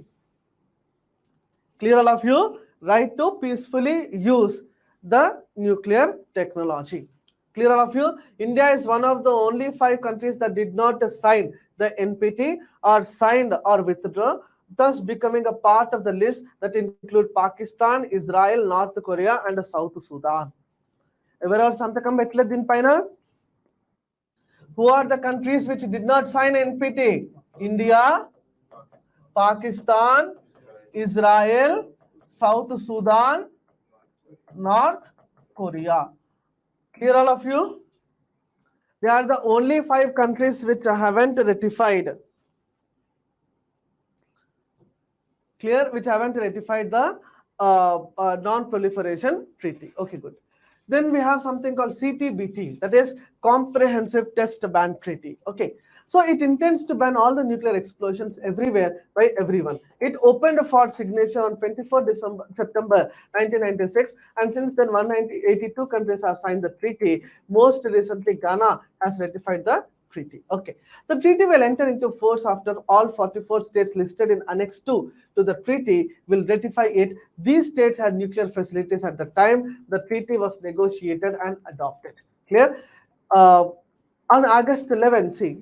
Clear, all of you? Right to peacefully use the nuclear technology. Clear, all of you? India is one of the only 5 countries that did not sign the NPT or signed or withdraw, thus becoming a part of the list that include Pakistan, Israel, North Korea, and South Sudan. Everyone santakam petla din paina? Who are the countries which did not sign NPT? India, Pakistan, Israel, South Sudan, North Korea. Clear, all of you? They are the only 5 countries which haven't ratified. Clear, which haven't ratified the Non-Proliferation Treaty. Okay, good. Then we have something called CTBT, that is Comprehensive Test Ban Treaty. Okay, so it intends to ban all the nuclear explosions everywhere by everyone. It opened for signature on 24 September 1996, and since then 182 countries have signed the treaty. Most recently, Ghana has ratified the treaty. Okay, the treaty will enter into force after all 44 states listed in Annex 2 to the treaty will ratify it. These states had nuclear facilities at the time the treaty was negotiated and adopted. Clear? On August 11, see,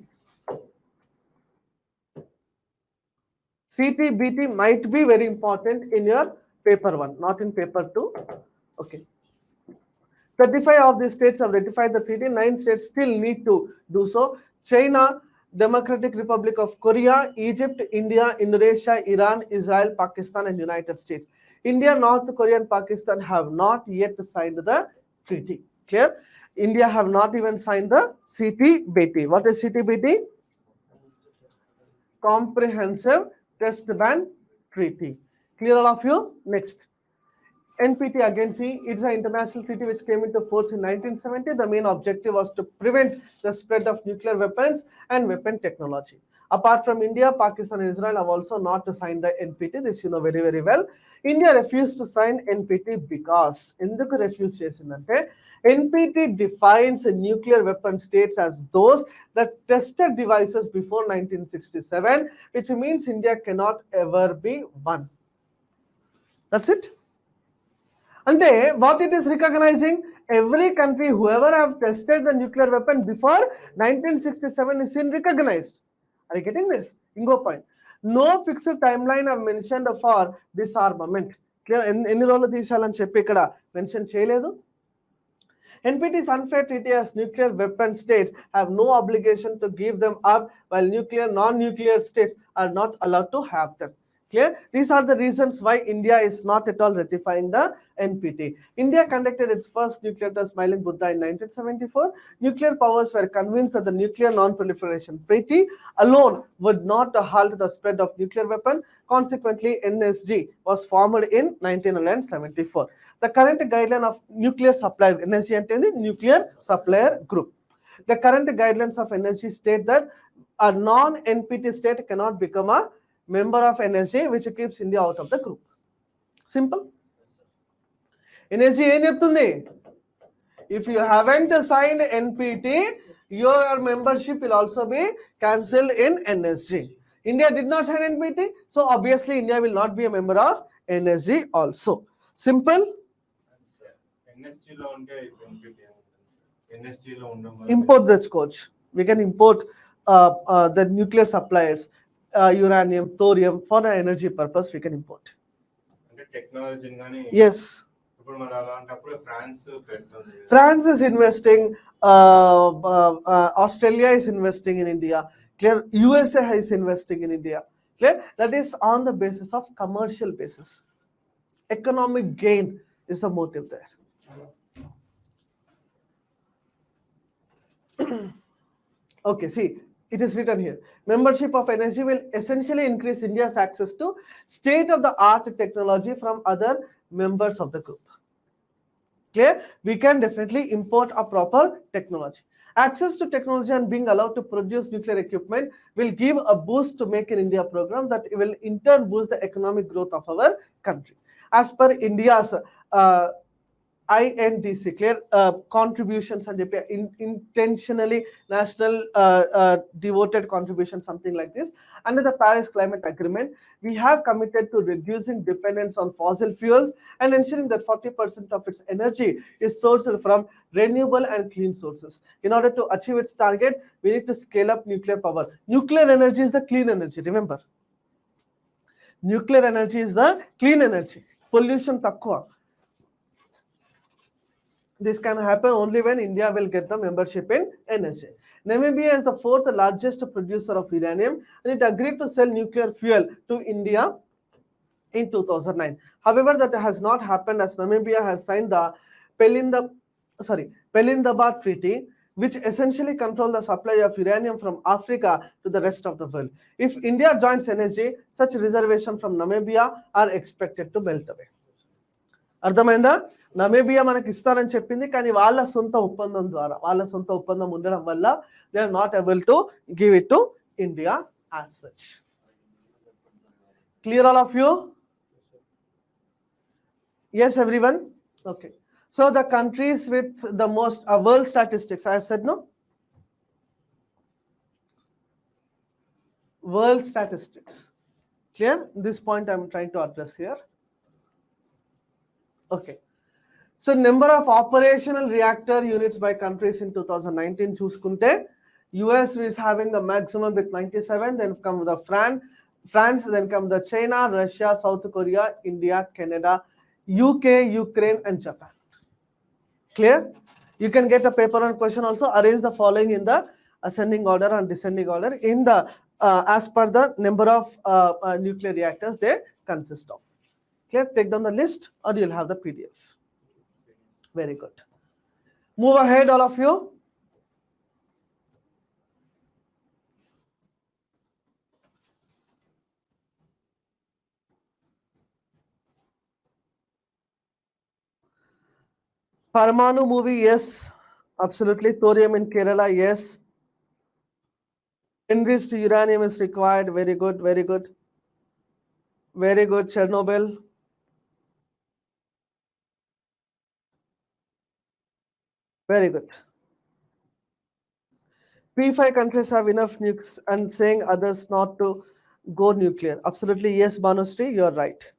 CTBT might be very important in your paper 1, not in paper 2. Okay. 35 of the states have ratified the treaty. 9 states still need to do so. China, Democratic Republic of Korea, Egypt, India, Indonesia, Iran, Israel, Pakistan, and United States. India, North Korea, and Pakistan have not yet signed the treaty. Clear? India have not even signed the CTBT. What is CTBT? Comprehensive Test Ban Treaty. Clear, all of you? Next. NPT again, see, it's an international treaty which came into force in 1970. The main objective was to prevent the spread of nuclear weapons and weapon technology. Apart from India, Pakistan and Israel have also not signed the NPT. This you know very, very well. India refused to sign NPT because ఎందుకు refuse చేసిందంటే NPT defines nuclear weapon states as those that tested devices before 1967, which means India cannot ever be one. That's it. అంటే what it is recognizing, every country whoever have tested the nuclear weapon before 1967 is seen recognized. Are you getting this? ఇంకో point, no fixed timeline are mentioned for disarmament. Clear, ఎన్ని రోజులు తీసాలని చెప్పి ఇక్కడ mention చేయలేదు. NPT's unfair treaty as nuclear weapon states have no obligation to give them up, while non-nuclear states are not allowed to have them. Clear? These are the reasons why India is not at all ratifying the NPT. India conducted its first nuclear test Smiling Buddha in 1974. Nuclear powers were convinced that the nuclear non-proliferation treaty alone would not halt the spread of nuclear weapon. Consequently, NSG was formed in 1974. The current guideline of nuclear supplier, NSG and the nuclear supplier group. The current guidelines of NSG state that a non-NPT state cannot become a member of NSG, which keeps India out of the group. Simple. NSG ఏం చెప్తుంది? If you haven't signed NPT, your membership will also be cancelled in NSG. India did not sign NPT, so obviously India will not be a member of NSG also. Simple. NSG లో ఉంటే NPT NSG లో ఉండడం Import తెచ్చుకోవచ్చు. We can import the nuclear suppliers, uranium, thorium, for the energy purpose we can import. అంటే technology గాని. Yes. ఇప్పుడు మరి అలాంటప్పుడు ఫ్రాన్స్ పెడుతుంది. France is investing, Australia is investing in India. Clear? USA is investing in India. Clear? That is on the basis of commercial basis. Economic gain is the motive there. Okay, see, it is written here. Membership of NSG will essentially increase India's access to state-of-the-art technology from other members of the group. Clear? We can definitely import a proper technology. Access to technology and being allowed to produce nuclear equipment will give a boost to Make in India program that will in turn boost the economic growth of our country. As per India's INDC, clear, contributions and intentionally national devoted contribution, something like this. Under the Paris Climate Agreement, we have committed to reducing dependence on fossil fuels and ensuring that 40% of its energy is sourced from renewable and clean sources. In order to achieve its target, we need to scale up nuclear power. Nuclear energy is the clean energy, remember. Nuclear energy is the clean energy. Pollution takwa. This can happen only when India will get the membership in NSG. Namibia is the fourth largest producer of uranium, and it agreed to sell nuclear fuel to India in 2009. However, that has not happened as Namibia has signed the Pelindaba Treaty, which essentially controls the supply of uranium from Africa to the rest of the world. If India joins NSG, such reservations from Namibia are expected to melt away. అర్థమైందా? Namibia మనకి ఇస్తారని చెప్పింది, కానీ వాళ్ళ సొంత ఒప్పందం ఉండడం వల్ల they are not able to give it to India as such. Clear all of you? Yes, everyone? Okay. So the countries with the most world statistics, I have said no? World statistics. Clear? This point I am trying to address here. Okay. So number of operational reactor units by countries in 2019 చూసుకుంటే US is having the maximum with 97, then come the France, then come the China, Russia, South Korea, India, Canada, UK, Ukraine and Japan. Clear? You can get a paper and question also. Arrange the following in the ascending order and descending order in the as per the number of nuclear reactors they consist of. Clear? Take down the list or you'll have the PDF. Very good. Move ahead, all of you. Paramanu movie, yes, absolutely. Thorium in Kerala, yes. Enriched uranium is required. Very good, very good. Very good, Chernobyl. Very good. P5 countries have enough nukes and saying others not to go nuclear. Absolutely, yes, Banusri, you're right.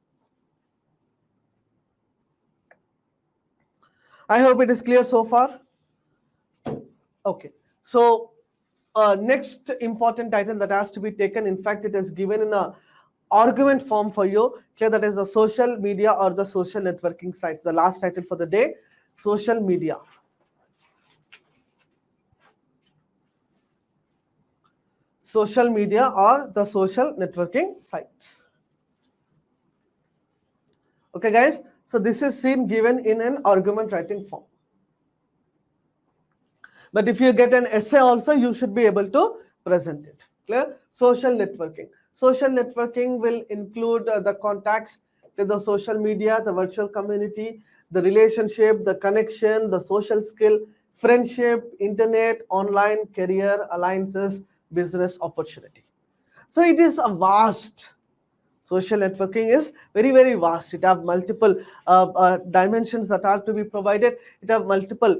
I hope it is clear so far. Okay, so next important title that has to be taken, in fact, it is given in a argument form for you. Clear, that is the social media or the social networking sites. The last title for the day, social media. Social media or the social networking sites. Okay, guys, so this is seen given in an argument writing form. But if you get an essay also, you should be able to present it. Clear? Social networking. Social networking will include the contacts with the social media, the virtual community, the relationship, the connection, the social skill, friendship, internet, online, career, alliances, business opportunity. So it is a vast. Social networking is very, very vast. It have multiple dimensions that are to be provided. It have multiple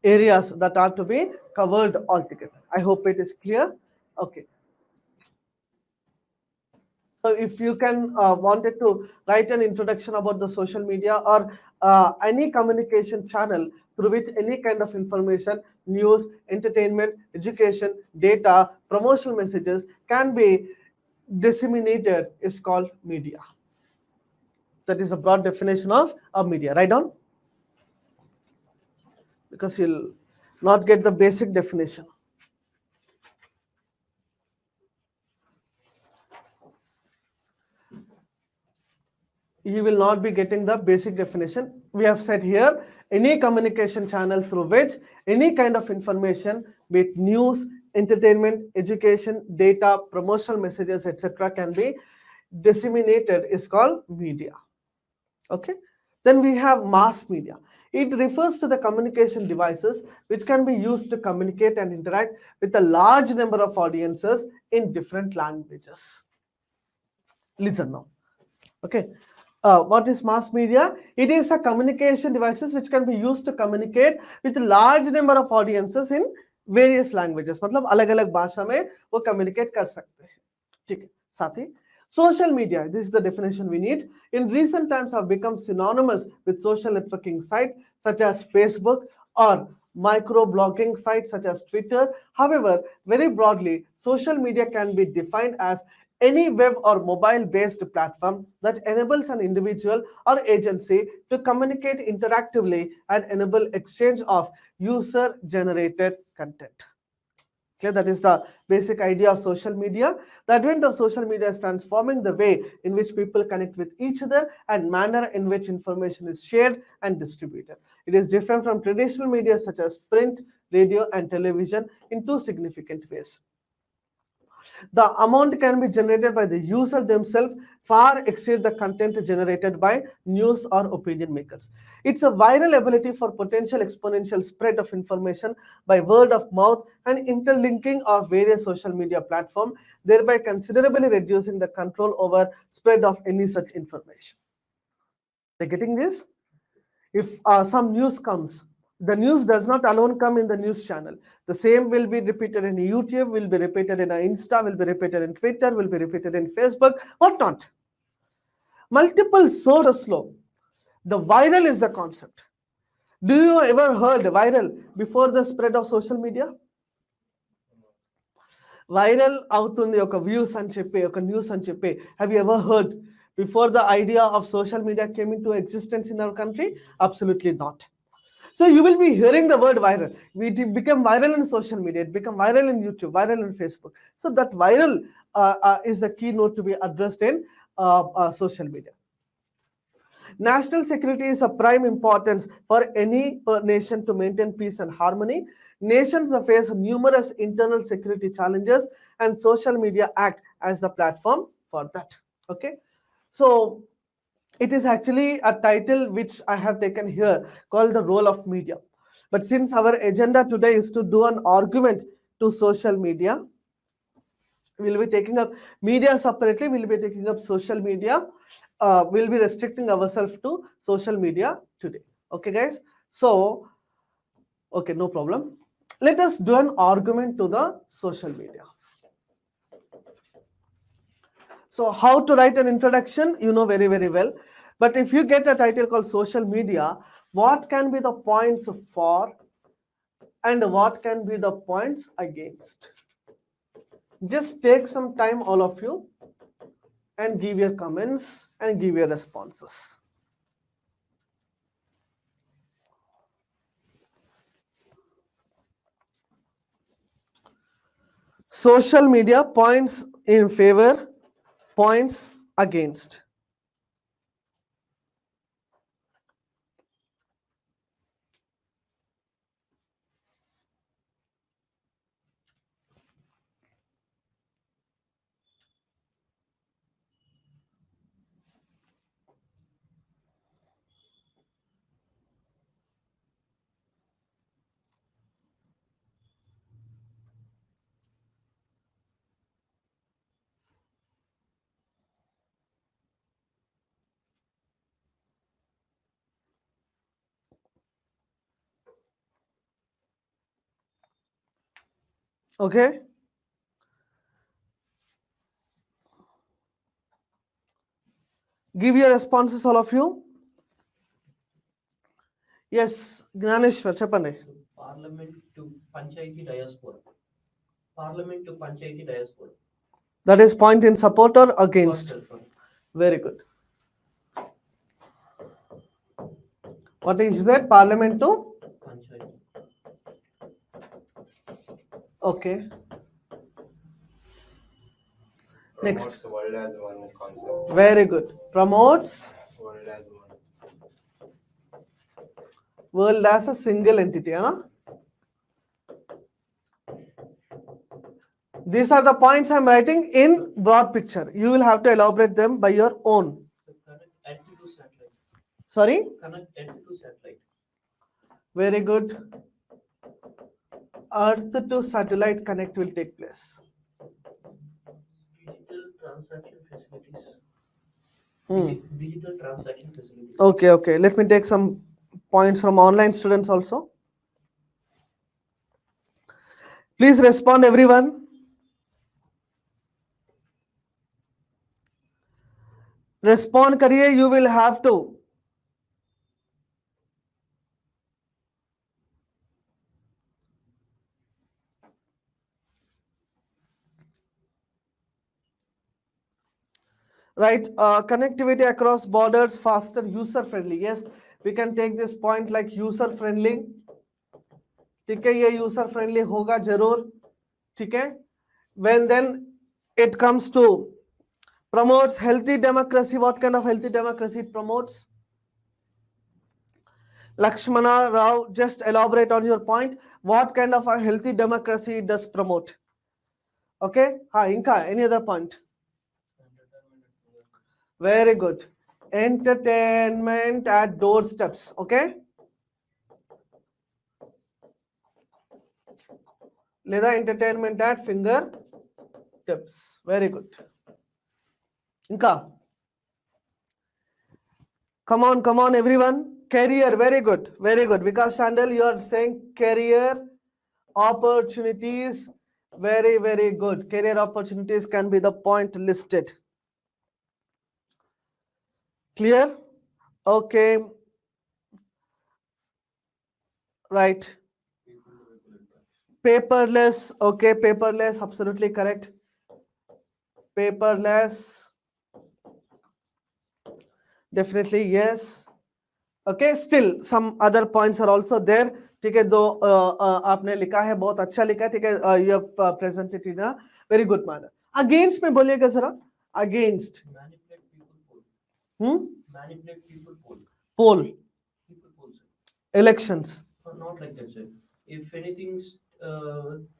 areas that are to be covered altogether. I hope it is clear. Okay. So if you can wanted to write an introduction about the social media or any communication channel through which any kind of information, news, entertainment, education, data, promotional messages can be disseminated is called media. That is a broad definition of media. Write down, because you'll not get the basic definition. You will not be getting the basic definition. We have said here, any communication channel through which any kind of information, be it news, entertainment, education, data, promotional messages, etc., can be disseminated is called media. Okay. Then we have mass media. It refers to the communication devices which can be used to communicate and interact with a large number of audiences in different languages. Listen now. Okay. What is mass media? It is a communication devices which can be used to communicate with a large number of audiences in various languages. मतलब अलग-अलग भाषा में वो communicate कर सकते हैं. ठीक है. साथ ही social media, this is the definition we need, in recent times have become synonymous with social networking sites such as Facebook or microblogging sites such as Twitter. However, very broadly, social media can be defined as any web or mobile-based platform that enables an individual or agency to communicate interactively and enable exchange of user-generated content. Okay, that is the basic idea of social media. The advent of social media is transforming the way in which people connect with each other and manner in which information is shared and distributed. It is different from traditional media such as print, radio, and television in two significant ways. The amount can be generated by the user themselves far exceed the content generated by news or opinion makers. It's a viral ability for potential exponential spread of information by word of mouth and interlinking of various social media platforms, thereby considerably reducing the control over spread of any such information. They're getting this? If some news comes, the news does not alone come in the news channel. The same will be repeated in YouTube, will be repeated in Insta, will be repeated in Twitter, will be repeated in Facebook, what not. Multiple sources flow. The viral is the concept. Do you ever heard viral before the spread of social media? Viral అవుతుంది ఒక views అని చెప్పి ఒక news అని చెప్పి. Have you ever heard before the idea of social media came into existence in our country? Absolutely not. So you will be hearing the word viral. It became viral in social media. It became viral in YouTube, viral in Facebook. So that viral is the keynote to be addressed in social media. National security is of prime importance for any nation to maintain peace and harmony. Nations face numerous internal security challenges, and social media act as the platform for that. Okay, so It is actually a title which I have taken here called the role of media. But since our agenda today is to do an argument to social media, we'll be taking up media separately, we'll be taking up social media. We'll be restricting ourselves to social media today. Okay, guys? So, okay, no problem. Let us do an argument to the social media. So how to write an introduction, you know very, very well. But if you get a title called social media, what can be the points for and what can be the points against? Just take some time, all of you, and give your comments and give your responses. Social media, points in favor, points against. Okay? Give your responses, all of you. Yes, Gnaneshwar, Chapane. Parliament to Panchayati diaspora. Parliament to Panchayati diaspora. That is point in support or against? First one. Very good. What is that? Parliament to? Panchayati. Okay. Next. Promotes world as one concept. Very good. Promotes World as one. world as a single entity. Huh? These are the points I'm writing in broad picture. You will have to elaborate them by your own. So connect entity to satellite. Sorry? Connect entity to satellite. Very good. Earth to satellite connect will take place. Digital transaction facilities. Hmm. Digital transaction facilities. Okay, okay. Let me take some points from online students also. Please respond, everyone. Respond kariye, you will have to. Right, connectivity across borders, faster, user friendly. Yes, we can take this point like user friendly. ठीक है, ये user friendly होगा जरूर. ठीक है. When then it comes to promotes healthy democracy, what kind of healthy democracy it promotes? Lakshmana Rao, just elaborate on your point. What kind of a healthy democracy it does promote? Okay, Inka, any other point? Very good. Entertainment at doorsteps. Okay. Leda entertainment at fingertips. Very good. Inka. Come on, everyone. Career, very good, very good. Vikas Chandel, you are saying career opportunities. Very, very good. Career opportunities can be the point listed. Clear? Okay. Right. Paperless. Okay, paperless. Absolutely correct. Paperless. Definitely yes. Okay, still some other points are also there. ठीक है, दो आपने लिखा है, बहुत अच्छा लिखा है. ठीक है, you have presented in a very good manner. Against में बोलिएगा जरा. Against. Manipulate people poll. Hmm? Manipulate people poll. Poll. People poll, sir. Elections. Not like that, sir. If anything's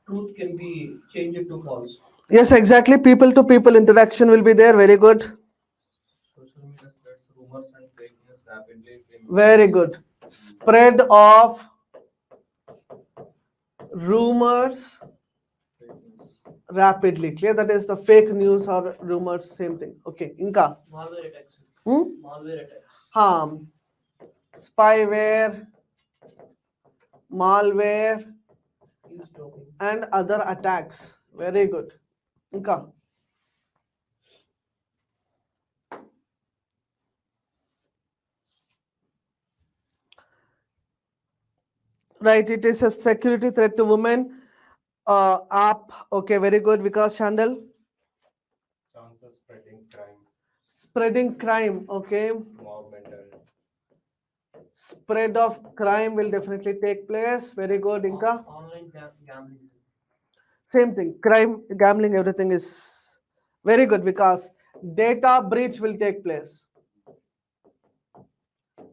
truth can be changed into false. Yes, exactly. People to people interaction will be there. Very good. Social media spreads rumors and fake news rapidly. Very good. Spread of rumors rapidly. Clear? That is the fake news or rumors, same thing. Okay. Inka. Malware attacks. Hmm? Malware attacks. Spyware, malware, Eavesdropping. and other attacks. Very good. Inka. Right, it is a security threat to women. App, okay, very good. Vikas Chandal. Chance of spreading crime, Spreading crime, okay. mob mental, Spread of crime will definitely take place. Very good, Inka. Online gambling. Same thing. Crime, gambling, everything is very good because data breach will take place.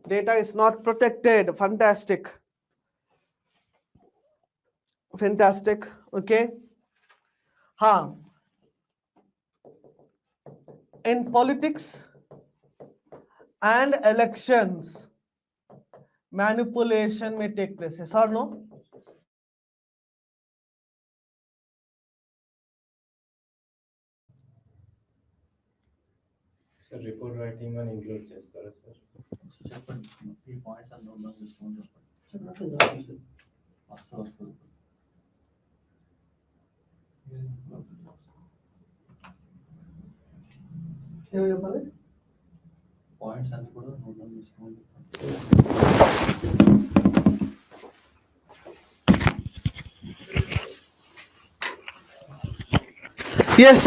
Data is not protected. Fantastic. Fantastic. Okay. In politics and elections, manipulation may take place. Yes or no? sir. Report writing and include chestara, sir. చెప్పండి ఈ points అన్ని note చేసుకోండి చెప్పండి చెప్పండి. వస్తుంది ఏం చెప్పాలి? Points అన్ని కూడా నోట్ చేసుకోండి Yes,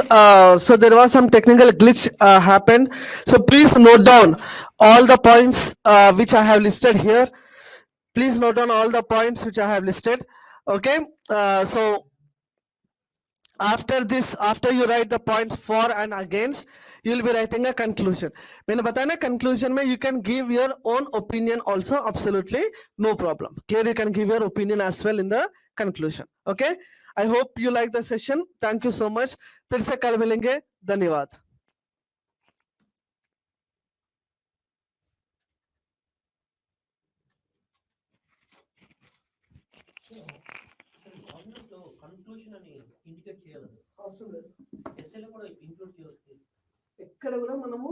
so there was some technical glitch happened. So please note down all the points which I have listed here. Please note down all the points which I have listed. Okay, so after this, after you write the points for and against, you will be writing a conclusion. मैंने बताया ना conclusion में you can give your own opinion also, absolutely no problem. Clear? You can give your opinion as well in the conclusion. Okay, I hope you like the session. Thank you so much. फिर से कल मिलेंगे. धन्यवाद. Conclusion అని indicate చేయాలి ఎస్ఏలో కూడా include చేయవచ్చు ఎక్కడ కూడా మనము